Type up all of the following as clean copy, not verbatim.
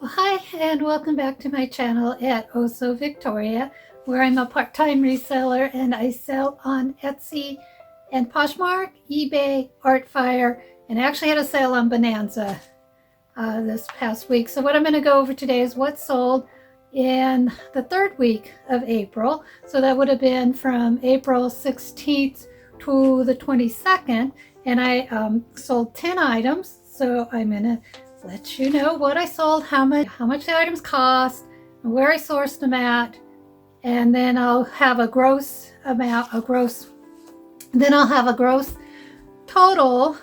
Well, hi, and welcome back to my channel at Oso Victoria, where I'm a part-time reseller and I sell on Etsy and Poshmark, eBay, Artfire, and I actually had a sale on Bonanza this past week. So what I'm going to go over today is what sold in the third week of April. So that would have been from April 16th to the 22nd, and I sold 10 items. So I'm going to let you know what I sold, how much the items cost, and where I sourced them at, and then I'll have a gross amount, then I'll have a gross total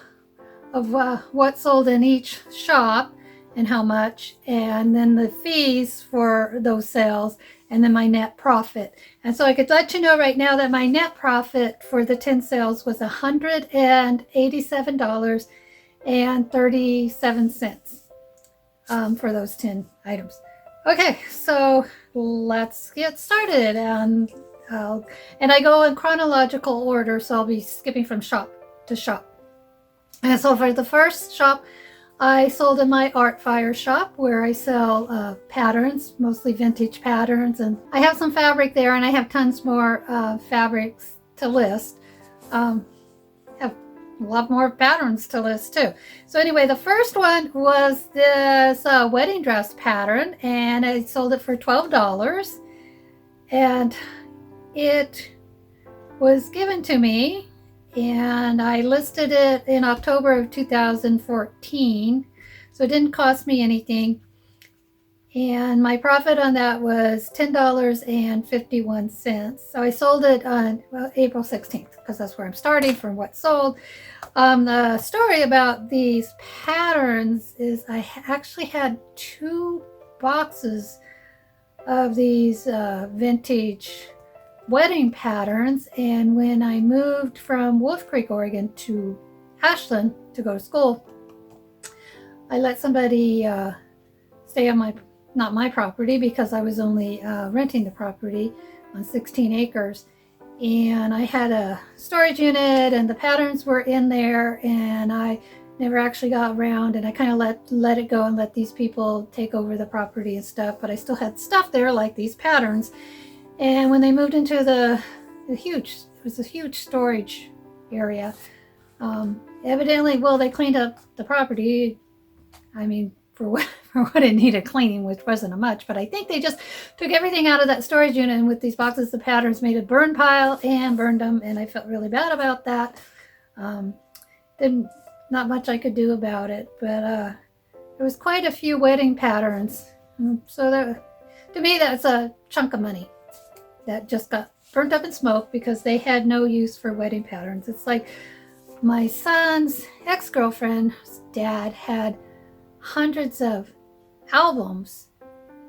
of what sold in each shop and how much, and then the fees for those sales, and then my net profit. And so I could let you know right now that my net profit for the 10 sales was $187.37 for those 10 items. Okay, so let's get started. And I go in chronological order, so I'll be skipping from shop to shop. And so for the first shop, I sold in my Artfire shop, where I sell patterns, mostly vintage patterns, and I have some fabric there, and I have tons more fabrics to list. Have a lot more patterns to list too. So anyway, the first one was this wedding dress pattern, and I sold it for $12, and it was given to me, and I listed it in October of 2014, so it didn't cost me anything, and my profit on that was $10.51. So I sold it on April 16th, because that's where I'm starting from what sold. The story about these patterns is I actually had 2 boxes of these vintage wedding patterns, and when I moved from Wolf Creek, Oregon to Ashland to go to school, I let somebody stay on not my property, because I was only renting the property on 16 acres, and I had a storage unit and the patterns were in there, and I never actually got around, and I kind of let it go and let these people take over the property and stuff, but I still had stuff there like these patterns. And when they moved into it was a huge storage area. Evidently, well, they cleaned up the property. I mean, for what it needed cleaning, which wasn't much, but I think they just took everything out of that storage unit, and with these boxes, the patterns, made a burn pile and burned them, and I felt really bad about that. Not much I could do about it, but there was quite a few wedding patterns. So to me, that's a chunk of money that just got burnt up in smoke, because they had no use for wedding patterns. It's like my son's ex-girlfriend's dad had hundreds of albums,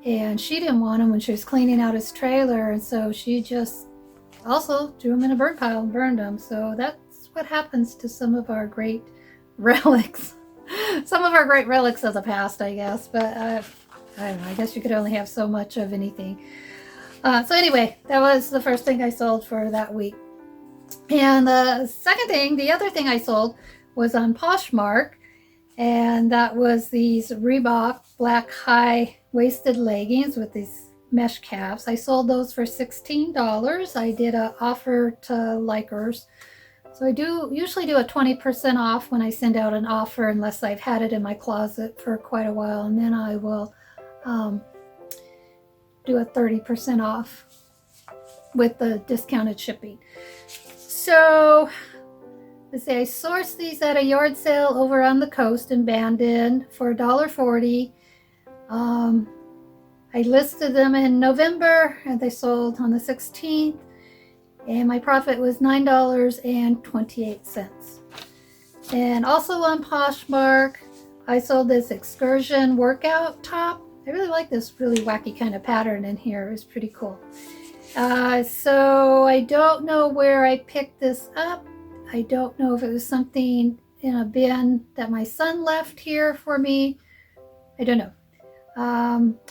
and she didn't want them when she was cleaning out his trailer, and so she just also threw them in a burn pile and burned them. So that's what happens to some of our great relics. Some of our great relics of the past, I guess, but I don't know, I guess you could only have so much of anything. So anyway, that was the first thing I sold for that week. And the other thing I sold was on Poshmark, and that was these Reebok black high-waisted leggings with these mesh calves. I sold those for $16. I did an offer to likers. So I usually do a 20% off when I send out an offer, unless I've had it in my closet for quite a while, and then I will do a 30% off with the discounted shipping. So let's see, I sourced these at a yard sale over on the coast in Bandon for $1.40. I listed them in November, and they sold on the 16th, and my profit was $9.28. And also on Poshmark, I sold this excursion workout top. I really like this really wacky kind of pattern in here. It's pretty cool. So I don't know where I picked this up. I don't know if it was something in a bin that my son left here for me. I don't know.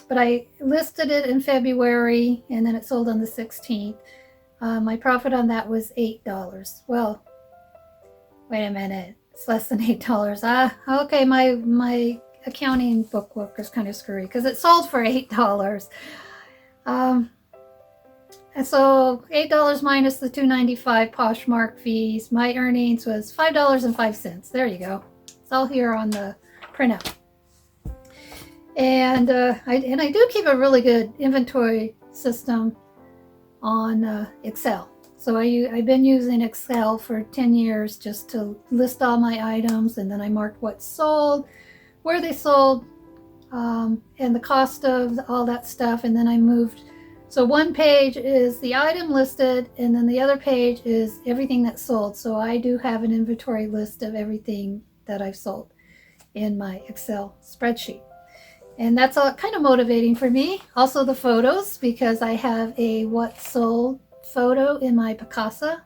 But I listed it in February, and then it sold on the 16th. My profit on that was $8. Well, wait a minute. It's less than $8. Okay, my accounting bookwork is kind of screwy because it sold for $8. And so $8 minus the $2.95 Poshmark fees, my earnings was $5.05. There you go. It's all here on the printout. And I do keep a really good inventory system on Excel. So I've been using Excel for 10 years just to list all my items, and then I marked what sold, where they sold, and the cost of all that stuff, and then I moved. So one page is the item listed, and then the other page is everything that sold. So I do have an inventory list of everything that I've sold in my Excel spreadsheet. And that's all kind of motivating for me. Also the photos, because I have a what sold photo in my Picasa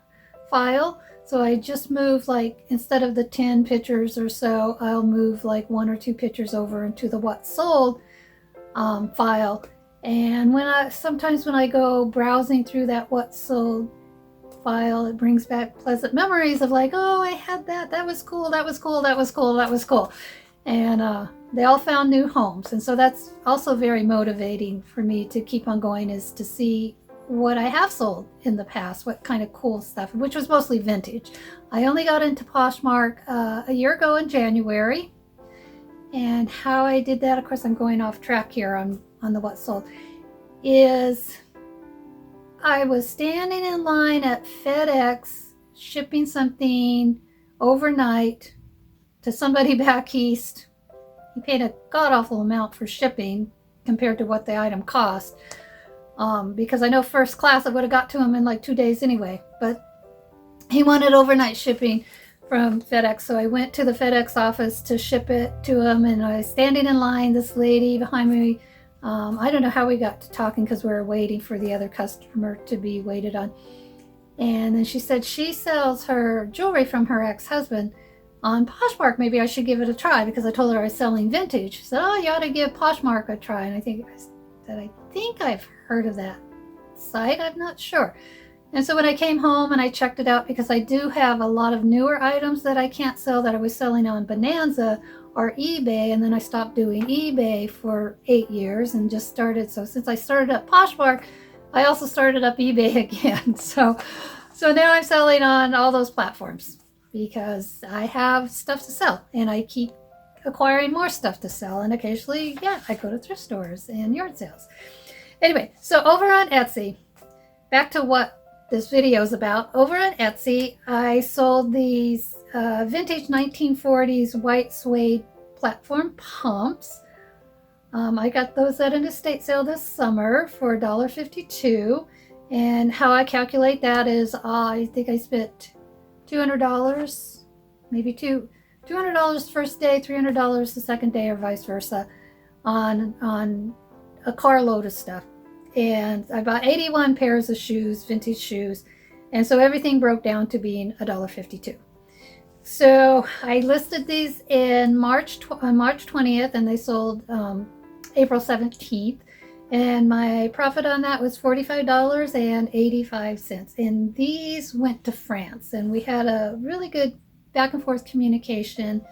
file. So I just moved, like, instead of the 10 pictures or so, I'll move like 1 or 2 pictures over into the what sold file. And sometimes when I go browsing through that what sold file, it brings back pleasant memories of like, oh, I had that. That was cool. That was cool. That was cool. That was cool. And they all found new homes. And so that's also very motivating for me to keep on going, is to see what I have sold in the past, what kind of cool stuff, which was mostly vintage. I only got into Poshmark a year ago in January. And how I did that, of course, I'm going off track here on the what sold, is I was standing in line at FedEx shipping something overnight to somebody back east. He paid a god-awful amount for shipping compared to what the item cost, because I know first class it would have got to him in like 2 days anyway, but he wanted overnight shipping from FedEx. So I went to the FedEx office to ship it to him, and I was standing in line. This lady behind me, I don't know how we got to talking because we were waiting for the other customer to be waited on. And then she said she sells her jewelry from her ex-husband on Poshmark. Maybe I should give it a try, because I told her I was selling vintage. She said, oh, you ought to give Poshmark a try. And I think I've heard of that site. I'm not sure. And so when I came home and I checked it out, because I do have a lot of newer items that I can't sell that I was selling on Bonanza or eBay, and then I stopped doing eBay for 8 years and just started. So since I started up Poshmark, I also started up eBay again. So now I'm selling on all those platforms because I have stuff to sell, and I keep acquiring more stuff to sell. And occasionally, yeah, I go to thrift stores and yard sales. Anyway, so over on Etsy, back to what this video is about. Over on Etsy, I sold these vintage 1940s white suede platform pumps. I got those at an estate sale this summer for $1.52. And how I calculate that is, I think I spent $200, maybe $200 first day, $300 the second day, or vice versa, on a carload of stuff. And I bought 81 pairs of shoes, vintage shoes. And so everything broke down to being $1.52. So I listed these in March 20th, and they sold April 17th. And my profit on that was $45.85. And these went to France. And we had a really good back and forth communication,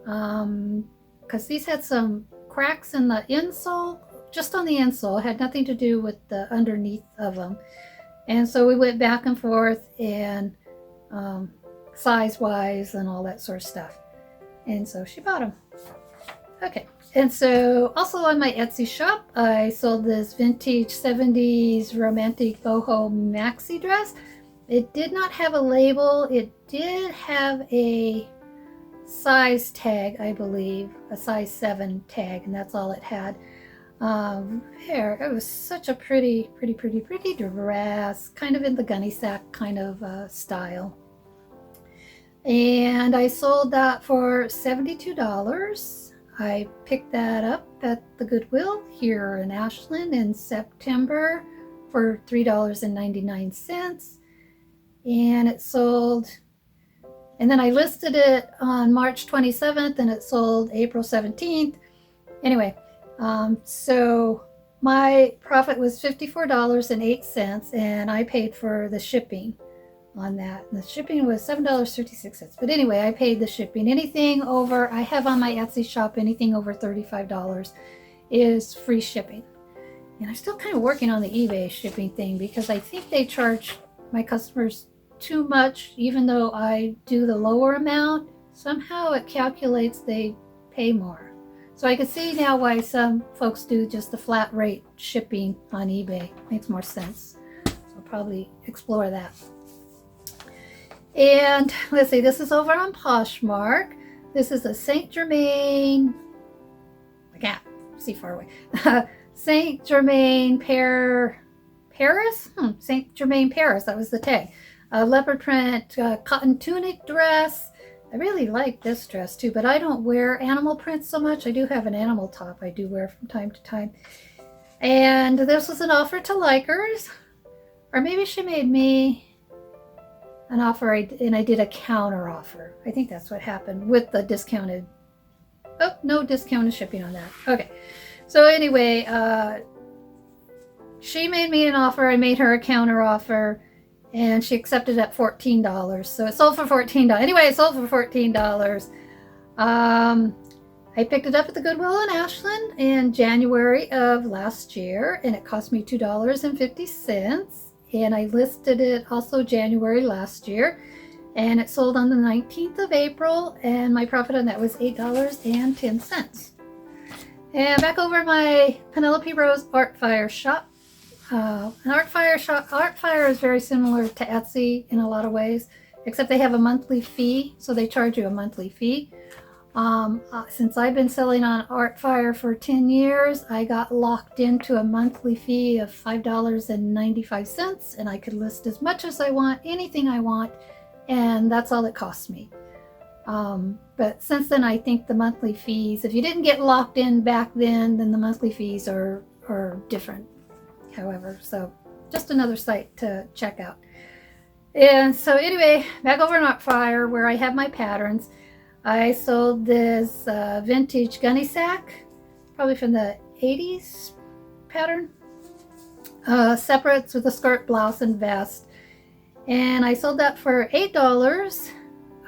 because these had some cracks in the insole, just on the insole. It had nothing to do with the underneath of them. And so we went back and forth, and size-wise and all that sort of stuff. And so she bought them. Okay. And so also on my Etsy shop, I sold this vintage 70s romantic boho maxi dress. It did not have a label. It did have a size tag, I believe, a size 7 tag, and that's all it had. Here, it was such a pretty dress, kind of in the gunny sack kind of style. And I sold that for $72. I picked that up at the Goodwill here in Ashland in September for $3.99. And it sold, and then I listed it on March 27th, and it sold April 17th. Anyway, so my profit was $54.08, and I paid for the shipping on that. And the shipping was $7.36. But anyway, I paid the shipping. Anything over, I have on my Etsy shop, anything over $35 is free shipping. And I'm still kind of working on the eBay shipping thing because I think they charge my customers too much, even though I do the lower amount. Somehow it calculates they pay more. So I can see now why some folks do just the flat rate shipping on eBay. Makes more sense. So I'll probably explore that. And let's see, this is over on Poshmark. This is a Saint Germain, I can't see far away. Saint Germain Paris? Saint Germain Paris, that was the tag. A leopard print cotton tunic dress. I really like this dress too, but I don't wear animal prints so much. I do have an animal top I do wear from time to time. And this was an offer to likers. Or maybe she made me an offer and I did a counter offer. I think that's what happened with the discounted. Oh, no discounted shipping on that. Okay. So anyway, she made me an offer. I made her a counter offer. And she accepted at $14. So it sold for $14. Anyway, it sold for $14. I picked it up at the Goodwill in Ashland in January of last year, and it cost me $2.50. And I listed it also January last year, and it sold on the 19th of April, and my profit on that was $8.10. And back over my Penelope Rose Artfire shop. An Artfire is very similar to Etsy in a lot of ways, except they have a monthly fee, so they charge you a monthly fee. Since I've been selling on Artfire for 10 years, I got locked into a monthly fee of $5.95, and I could list as much as I want, anything I want, and that's all it costs me. But since then, I think the monthly fees, if you didn't get locked in back then the monthly fees are different. However, so just another site to check out. And so anyway, back over in Artfire where I have my patterns, I sold this vintage gunny sack, probably from the 80s pattern, separates with a skirt, blouse, and vest. And I sold that for $8.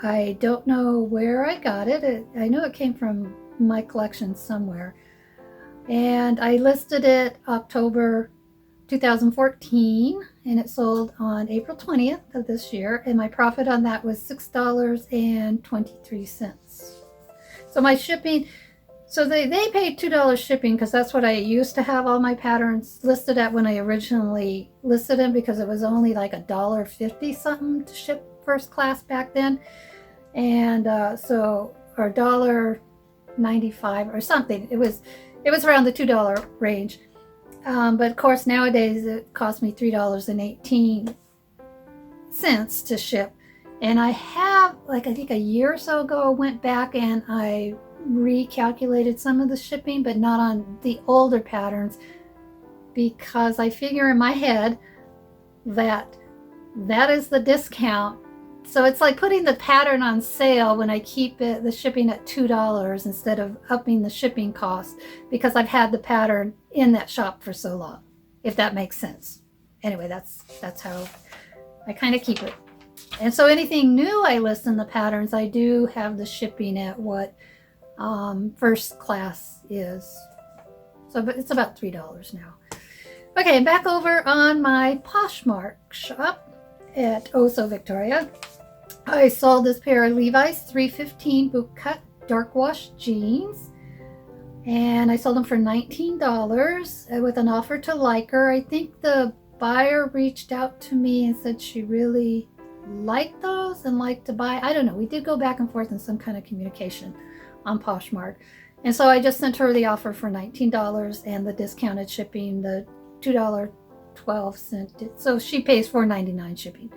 I don't know where I got it. I know it came from my collection somewhere. And I listed it October 2014, and it sold on April 20th of this year, and my profit on that was $6.23. So my shipping, so they paid $2 shipping because that's what I used to have all my patterns listed at when I originally listed them, because it was only like $1.50 something to ship first class back then, and so, or $1.95 or something. It was around the $2 range. But of course, nowadays it costs me $3.18 to ship. And I have, like, I think a year or so ago, I went back and I recalculated some of the shipping, but not on the older patterns, because I figure in my head that is the discount. So it's like putting the pattern on sale when I keep the shipping at $2 instead of upping the shipping cost, because I've had the pattern in that shop for so long, if that makes sense. Anyway, that's how I kind of keep it. And so anything new I list in the patterns, I do have the shipping at what first class is. So but it's about $3 now. Okay, back over on my Poshmark shop at Oso Victoria. I sold this pair of Levi's 315 bootcut dark wash jeans, and I sold them for $19 with an offer to liker. I think the buyer reached out to me and said she really liked those and liked to buy. I don't know. We did go back and forth in some kind of communication on Poshmark. And so I just sent her the offer for $19 and the discounted shipping, the $2.12. So she pays $4.99 shipping.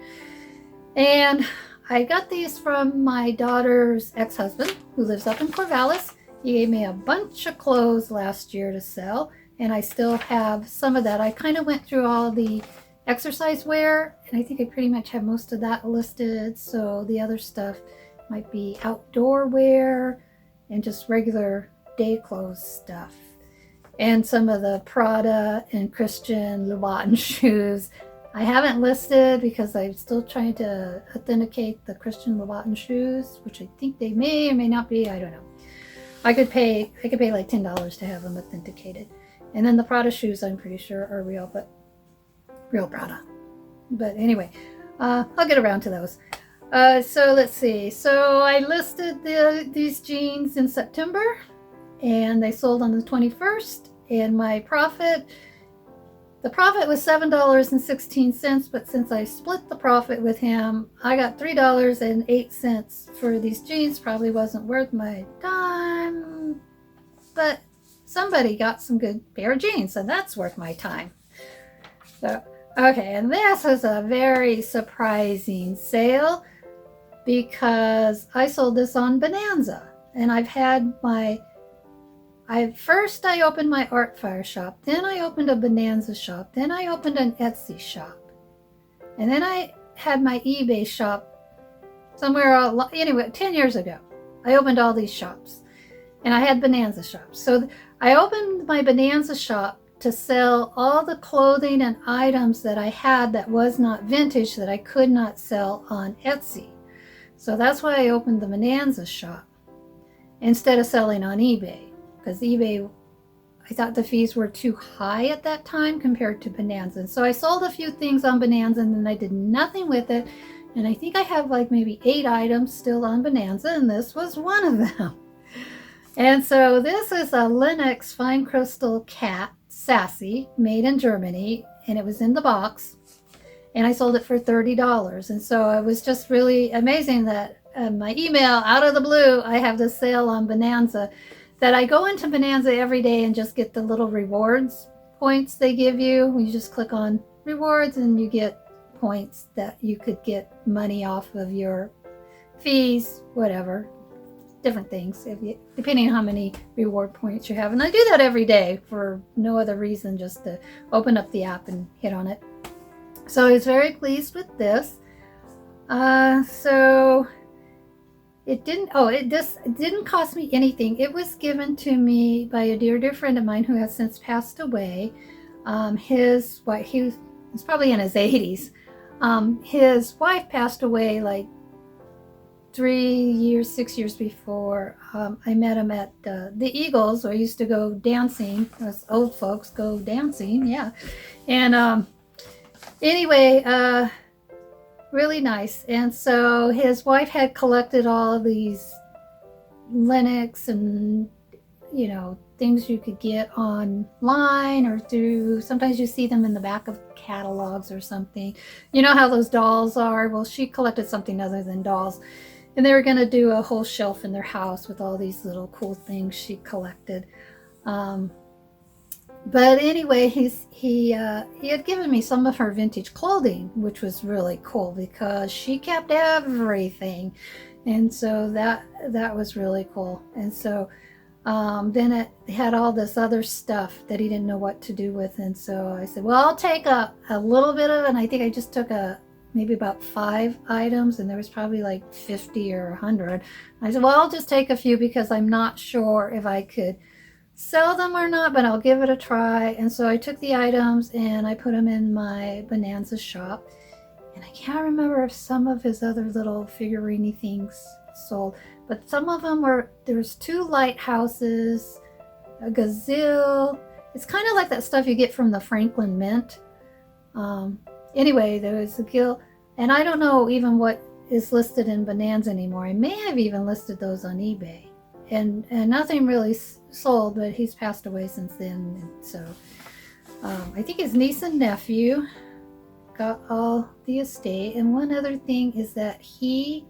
And I got these from my daughter's ex-husband, who lives up in Corvallis. He gave me a bunch of clothes last year to sell, and I still have some of that. I kind of went through all the exercise wear, and I think I pretty much have most of that listed. So the other stuff might be outdoor wear and just regular day clothes stuff. And some of the Prada and Christian Louboutin shoes I haven't listed because I'm still trying to authenticate the Christian Louboutin shoes, which I think they may or may not be. I don't know. I could pay like $10 to have them authenticated. And then the Prada shoes, I'm pretty sure are real, but real Prada. But anyway, I'll get around to those. So let's see. So I listed these jeans in September, and they sold on the 21st. And my profit, the profit was $7.16, but since I split the profit with him, I got $3.08 for these jeans. Probably wasn't worth my dime, but somebody got some good pair of jeans, and that's worth my time. So, okay, and this was a very surprising sale because I sold this on Bonanza, and I've had my first I opened my Artfire shop, then I opened a Bonanza shop, then I opened an Etsy shop, and then I had my eBay shop somewhere, anyway, 10 years ago. I opened all these shops, and I had Bonanza shops. So I opened my Bonanza shop to sell all the clothing and items that I had that was not vintage that I could not sell on Etsy. So that's why I opened the Bonanza shop instead of selling on eBay. Because eBay, I thought the fees were too high at that time compared to Bonanza. So I sold a few things on Bonanza and then I did nothing with it. And I think I have like maybe 8 items still on Bonanza, and this was one of them. And so this is a Lynx fine crystal cat, Sassy, made in Germany, and it was in the box. And I sold it for $30. And so it was just really amazing that my email, out of the blue, I have this sale on Bonanza, that I go into Bonanza every day and just get the little rewards points they give you. You just click on rewards and you get points that you could get money off of your fees, whatever, different things, depending on how many reward points you have. And I do that every day for no other reason, just to open up the app and hit on it. So I was very pleased with this. So it didn't cost me anything. It was given to me by a dear friend of mine who has since passed away. He was probably in his 80s. His wife passed away like 6 years before. I met him at the Eagles, where I used to go dancing. Us old folks go dancing, yeah. And anyway, really nice. And so his wife had collected all of these Lynx and, things you could get online or through, sometimes you see them in the back of catalogs or something. You know how those dolls are? Well, she collected something other than dolls. And they were going to do a whole shelf in their house with all these little cool things she collected. But anyway, he had given me some of her vintage clothing, which was really cool because she kept everything. And so that was really cool. And so then it had all this other stuff that he didn't know what to do with. And so I said, well, I'll take a little bit of it. And I think I just took maybe about 5 items, and there was probably like 50 or 100. I said, well, I'll just take a few because I'm not sure if I could sell them or not, but I'll give it a try. And so I took the items and I put them in my Bonanza shop. And I can't remember if some of his other little figurine things sold, but some of them there's 2 lighthouses, a gazelle. It's kind of like that stuff you get from the Franklin Mint. Anyway, there was a gill, and I don't know even what is listed in Bonanza anymore. I may have even listed those on eBay. And nothing really sold, but he's passed away since then. And so I think his niece and nephew got all the estate. And one other thing is that he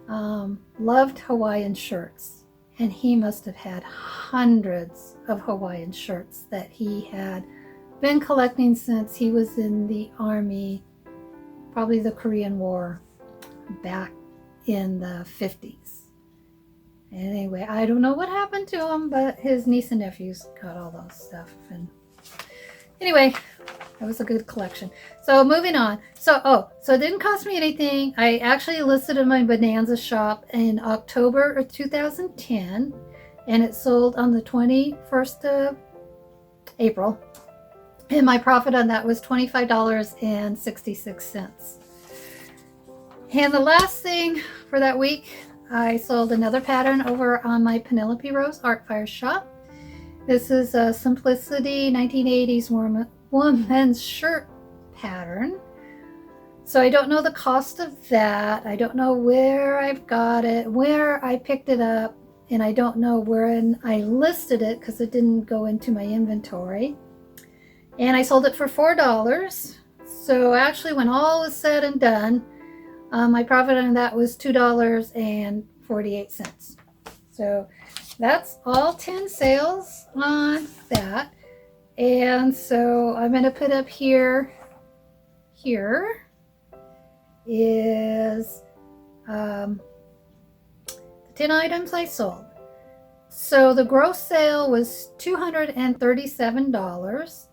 loved Hawaiian shirts, and he must have had hundreds of Hawaiian shirts that he had been collecting since he was in the Army, probably the Korean War, back in the 50s. Anyway, I don't know what happened to him, but his niece and nephews got all those stuff. And anyway, that was a good collection. So moving on. So it didn't cost me anything. I actually listed in my Bonanza shop in October of 2010, and it sold on the 21st of April. And my profit on that was $25.66. And the last thing for that week, I sold another pattern over on my Penelope Rose Artfire shop. This is a Simplicity 1980s woman's shirt pattern. So I don't know the cost of that. I don't know where I've got it, where I picked it up, and I don't know where I listed it because it didn't go into my inventory. And I sold it for $4. So actually, when all was said and done, my profit on that was $2.48. So that's all 10 sales on that. And so I'm going to put up here is the 10 items I sold. So the gross sale was $237.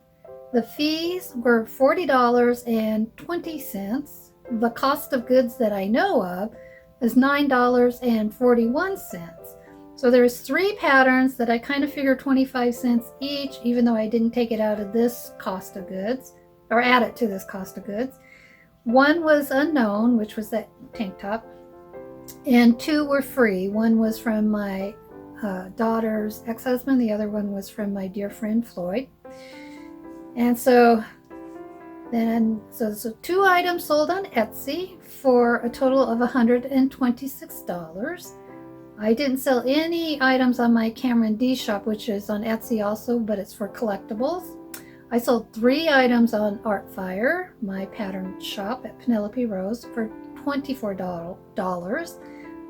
The fees were $40.20. The cost of goods that I know of is $9.41. So there's 3 patterns that I kind of figure 25 cents each, even though I didn't take it out of this cost of goods or add it to this cost of goods. 1 was unknown, which was that tank top, and 2 were free. 1 was from my daughter's ex-husband. The other one was from my dear friend Floyd. And so 2 items sold on Etsy for a total of $126. I didn't sell any items on my Cameron D shop, which is on Etsy also, but it's for collectibles. I sold 3 items on Artfire, my pattern shop at Penelope Rose, for $24.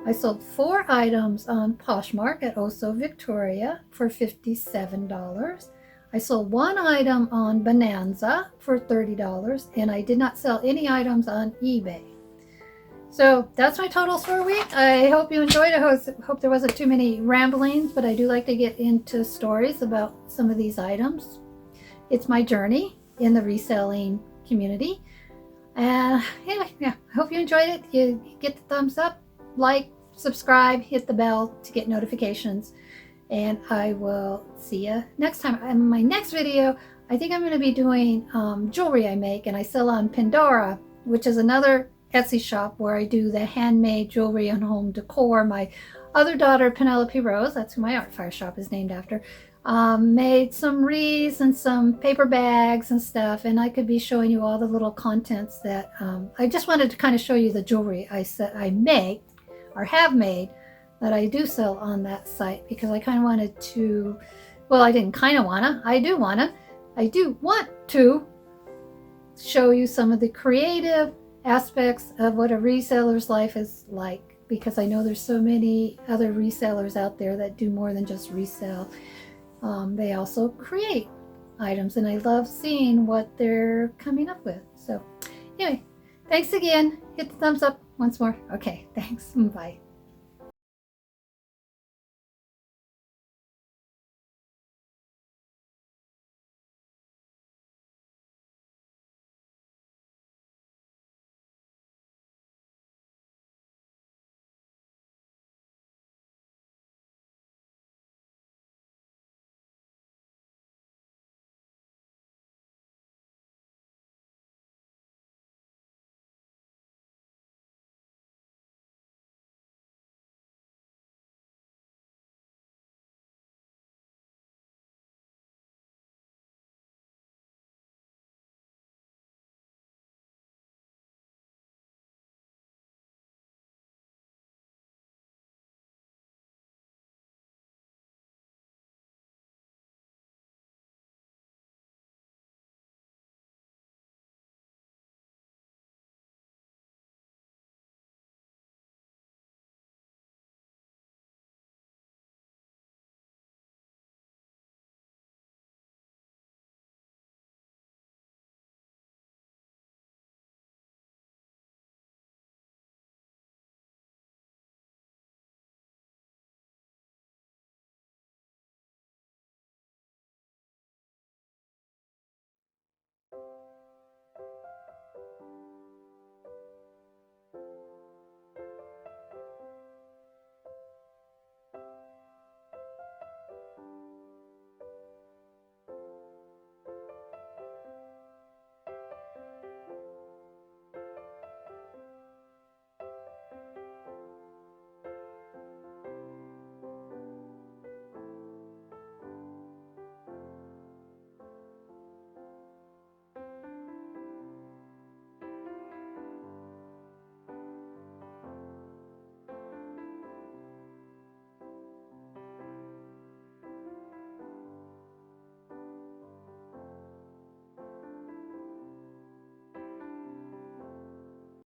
I sold 4 items on Poshmark at Oso Victoria for $57. I sold 1 item on Bonanza for $30, and I did not sell any items on eBay. So that's my totals for a week. I hope you enjoyed it. I hope there wasn't too many ramblings, but I do like to get into stories about some of these items. It's my journey in the reselling community. And anyway, yeah, I hope you enjoyed it. You get the thumbs up, like, subscribe, hit the bell to get notifications. And I will see you next time. In my next video, I think I'm going to be doing jewelry I make and I sell on Pandora, which is another Etsy shop where I do the handmade jewelry and home decor. My other daughter, Penelope Rose, that's who my Artfire shop is named after, made some wreaths and some paper bags and stuff, and I could be showing you all the little contents that I just wanted to kind of show you the jewelry I make or have made that I do sell on that site, because I kind of wanted to, well, I didn't kind of wanna, I do want to show you some of the creative aspects of what a reseller's life is like, because I know there's so many other resellers out there that do more than just resell. They also create items, and I love seeing what they're coming up with. So anyway, thanks again. Hit the thumbs up once more. Okay, thanks. Bye.